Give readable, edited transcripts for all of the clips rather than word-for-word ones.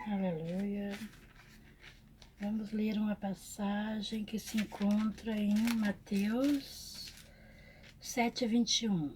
Aleluia. Vamos ler uma passagem que se encontra em Mateus 7:21.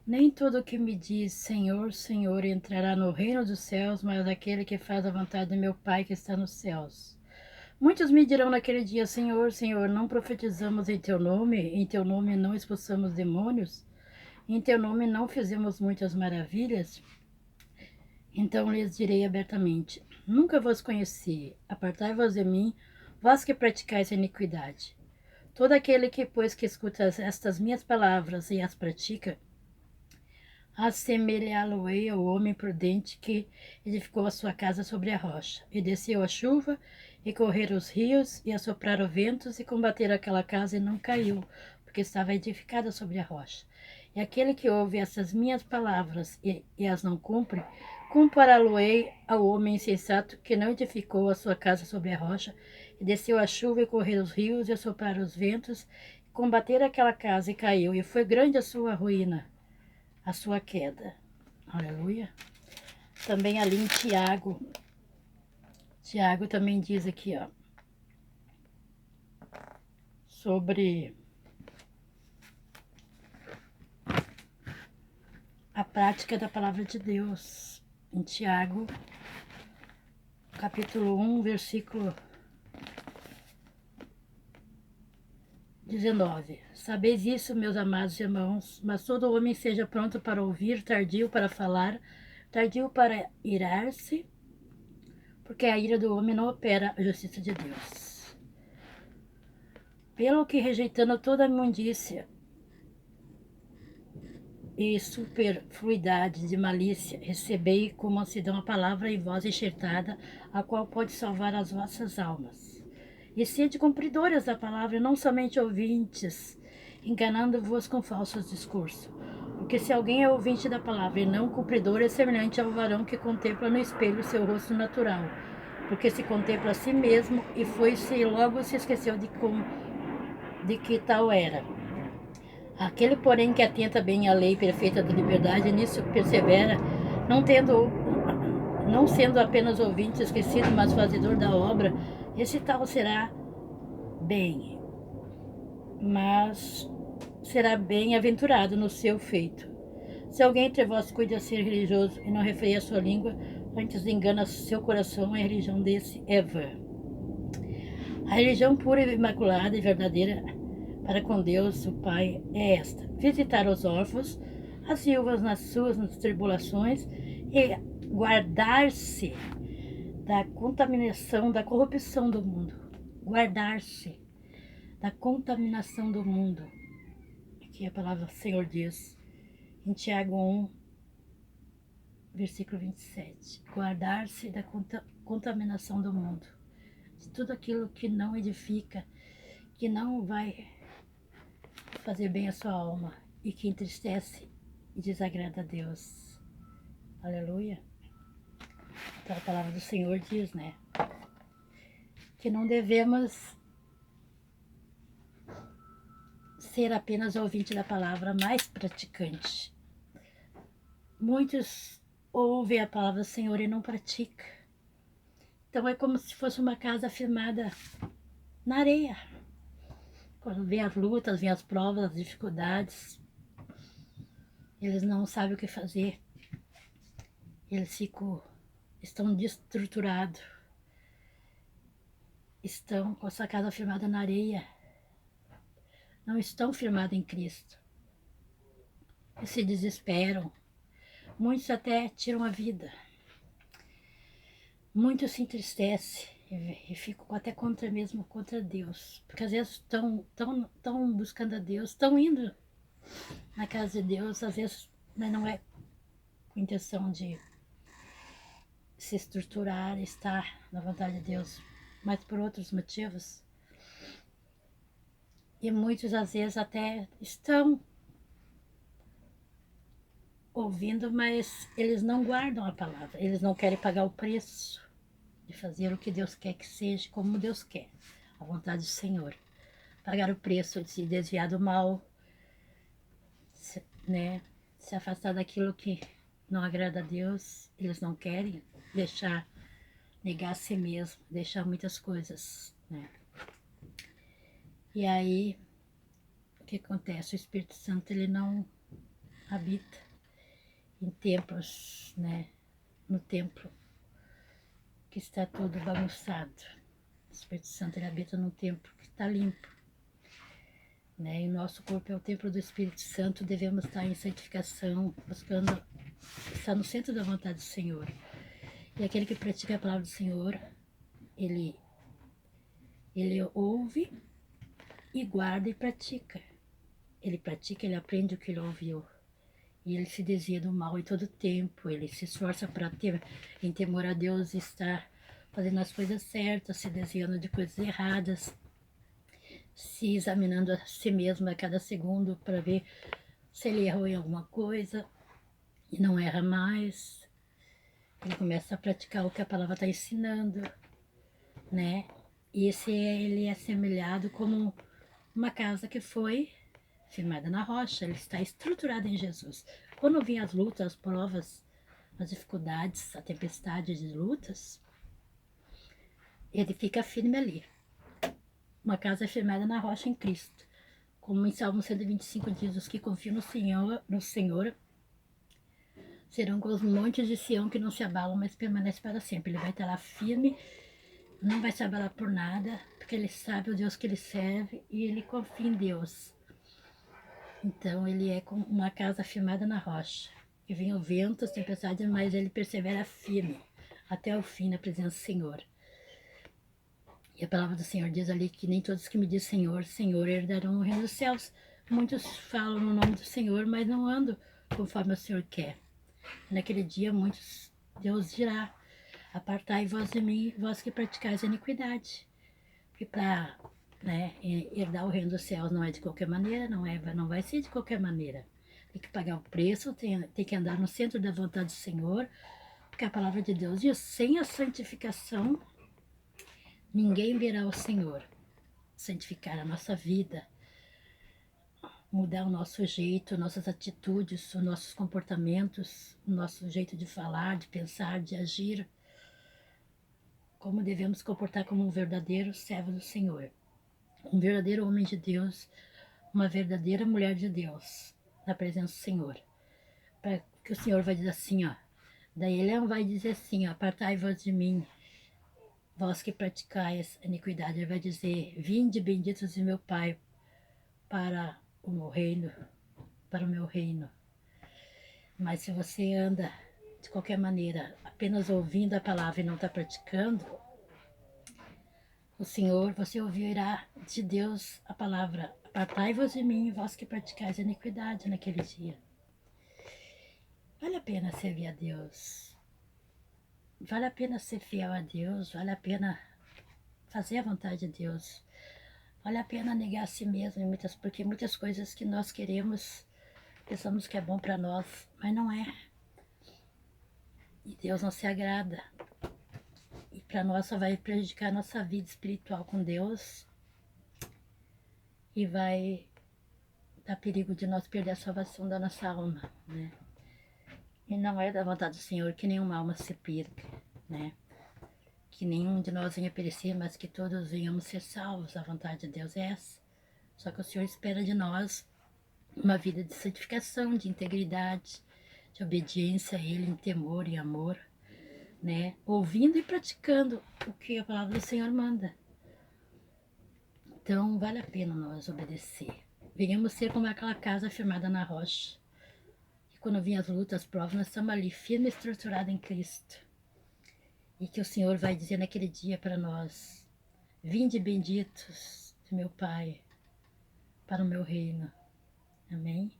Nem todo que me diz Senhor, Senhor entrará no reino dos céus, mas aquele que faz a vontade do meu Pai que está nos céus. Muitos me dirão naquele dia, Senhor, Senhor, não profetizamos em teu nome não expulsamos demônios, em teu nome não fizemos muitas maravilhas? Então lhes direi abertamente, nunca vos conheci, apartai-vos de mim, vós que praticais a iniquidade. Todo aquele que, pois, que escuta estas minhas palavras e as pratica, assemelhá-lo-ei ao homem prudente que edificou a sua casa sobre a rocha. E desceu a chuva, e correram os rios, e assopraram ventos, e combateram aquela casa, e não caiu, porque estava edificada sobre a rocha. E aquele que ouve essas minhas palavras e as não cumpre, compará-lo-ei ao homem insensato que não edificou a sua casa sobre a rocha, e desceu a chuva, e correram os rios, e assopraram os ventos, e combateram aquela casa, e caiu, e foi grande a sua ruína, a sua queda. Aleluia. Também ali em Tiago também diz aqui, ó, sobre a prática da palavra de Deus. Em Tiago, capítulo 1, versículo 19. Sabeis isso, meus amados irmãos, mas todo homem seja pronto para ouvir, tardio para falar, tardio para irar-se, porque a ira do homem não opera a justiça de Deus. Pelo que, rejeitando toda a imundícia e superfluidade de malícia, recebei com mansidão a palavra em voz enxertada, a qual pode salvar as vossas almas. E sede cumpridores da palavra, e não somente ouvintes, enganando-vos com falsos discursos. Porque se alguém é ouvinte da palavra e não cumpridor, é semelhante ao varão que contempla no espelho seu rosto natural. Porque se contempla a si mesmo e foi-se e logo se esqueceu de que tal era. Aquele, porém, que atenta bem à lei perfeita da liberdade, nisso persevera, não sendo apenas ouvinte esquecido, mas fazedor da obra, esse tal será bem, mas será bem-aventurado no seu feito. Se alguém entre vós cuida ser religioso e não refreia a sua língua, antes engana seu coração, a religião desse é vã. A religião pura e imaculada e verdadeira para com Deus, o Pai, é esta: visitar os órfãos, as viúvas nas suas tribulações e guardar-se da contaminação, da corrupção do mundo. Guardar-se da contaminação do mundo. Aqui a palavra do Senhor diz, em Tiago 1, versículo 27. Guardar-se da contaminação do mundo. De tudo aquilo que não edifica, que não vai fazer bem a sua alma e que entristece e desagrada a Deus. Aleluia. Então a palavra do Senhor diz, né? Que não devemos ser apenas ouvinte da palavra, mas praticante. Muitos ouvem a palavra do Senhor e não praticam. Então é como se fosse uma casa firmada na areia. Quando vem as lutas, vem as provas, as dificuldades, eles não sabem o que fazer. Eles estão destruturados. Estão com a sua casa firmada na areia. Não estão firmados em Cristo. E se desesperam. Muitos até tiram a vida. Muitos se entristecem e ficam até contra Deus. Porque às vezes estão buscando a Deus, estão indo na casa de Deus, às vezes, mas não é com intenção de se estruturar, estar na vontade de Deus, mas por outros motivos. E muitos às vezes até estão ouvindo, mas eles não guardam a palavra, eles não querem pagar o preço de fazer o que Deus quer que seja, como Deus quer, a vontade do Senhor. Pagar o preço de se desviar do mal, né? Se afastar daquilo que não agrada a Deus, eles não querem deixar, negar a si mesmo, deixar muitas coisas, né? E aí, o que acontece? O Espírito Santo, ele não habita em templos, né? No templo que está todo bagunçado. O Espírito Santo, ele habita num templo que está limpo, né? E o nosso corpo é o templo do Espírito Santo, devemos estar em santificação, buscando estar no centro da vontade do Senhor. E aquele que pratica a palavra do Senhor, ele ouve e guarda e pratica. Ele pratica, ele aprende o que ele ouviu. E ele se desvia do mal em todo tempo. Ele se esforça para ter, em temor a Deus, estar fazendo as coisas certas, se desviando de coisas erradas, se examinando a si mesmo a cada segundo para ver se ele errou em alguma coisa e não erra mais. Ele começa a praticar o que a palavra está ensinando, né? E ele é assemelhado como uma casa que foi firmada na rocha, ele está estruturado em Jesus. Quando vêm as lutas, as provas, as dificuldades, a tempestade de lutas, ele fica firme ali. Uma casa firmada na rocha em Cristo. Como em Salmo 125 diz, os que confiam no Senhor serão como os montes de Sião que não se abalam, mas permanecem para sempre. Ele vai estar lá firme, não vai se abalar por nada, porque ele sabe o Deus que ele serve e ele confia em Deus. Então ele é como uma casa firmada na rocha. E vem o vento, as tempestades, mas ele persevera firme até o fim na presença do Senhor. E a palavra do Senhor diz ali que nem todos que me dizem Senhor, Senhor, herdarão o reino dos céus. Muitos falam no nome do Senhor, mas não andam conforme o Senhor quer. Naquele dia, Deus dirá, apartai vós de mim, vós que praticais a iniquidade. Porque para herdar o reino dos céus não é de qualquer maneira, não vai ser de qualquer maneira. Tem que pagar o preço, tem que andar no centro da vontade do Senhor, porque a palavra de Deus diz, sem a santificação, ninguém verá o Senhor. Santificar a nossa vida, mudar o nosso jeito, nossas atitudes, os nossos comportamentos, o nosso jeito de falar, de pensar, de agir, como devemos comportar como um verdadeiro servo do Senhor, um verdadeiro homem de Deus, uma verdadeira mulher de Deus, na presença do Senhor. Para que o Senhor vai dizer assim, ó, daí ele vai dizer assim, ó, apartai-vos de mim, vós que praticais a iniquidade. Ele vai dizer, vinde benditos de meu Pai para o meu reino, para o meu reino. Mas se você anda de qualquer maneira, apenas ouvindo a palavra e não está praticando, o Senhor, você ouvirá de Deus a palavra, apartai-vos de mim, vós que praticais a iniquidade naquele dia. Vale a pena servir a Deus. Vale a pena ser fiel a Deus, vale a pena fazer a vontade de Deus. Vale a pena negar a si mesmo, porque muitas coisas que nós queremos, pensamos que é bom para nós, mas não é. E Deus não se agrada. E para nós só vai prejudicar a nossa vida espiritual com Deus e vai dar perigo de nós perder a salvação da nossa alma, né? E não é da vontade do Senhor que nenhuma alma se perca, né? Que nenhum de nós venha perecer, mas que todos venhamos ser salvos. A vontade de Deus é essa. Só que o Senhor espera de nós uma vida de santificação, de integridade, de obediência a Ele em temor e amor, né? Ouvindo e praticando o que a palavra do Senhor manda. Então vale a pena nós obedecer. Venhamos ser como aquela casa firmada na rocha. E quando vêm as lutas, as provas, nós estamos ali, firme e estruturado em Cristo. E que o Senhor vai dizer naquele dia para nós, vinde benditos de meu Pai para o meu reino. Amém?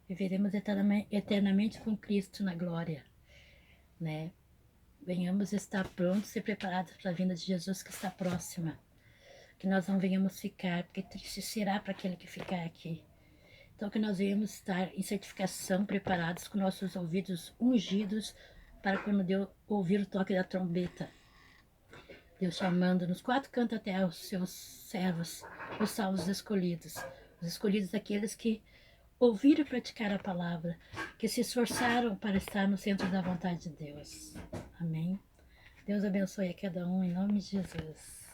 Viveremos eternamente com Cristo na glória, né? Venhamos estar prontos e preparados para a vinda de Jesus que está próxima. Que nós não venhamos ficar, porque triste será para aquele que ficar aqui. Então que nós venhamos estar em certificação, preparados, com nossos ouvidos ungidos, para quando Deus ouvir o toque da trombeta. Deus chamando nos quatro cantos da terra os seus servos, os salvos escolhidos. Os escolhidos aqueles que ouviram e praticaram a palavra, que se esforçaram para estar no centro da vontade de Deus. Amém. Deus abençoe a cada um, em nome de Jesus.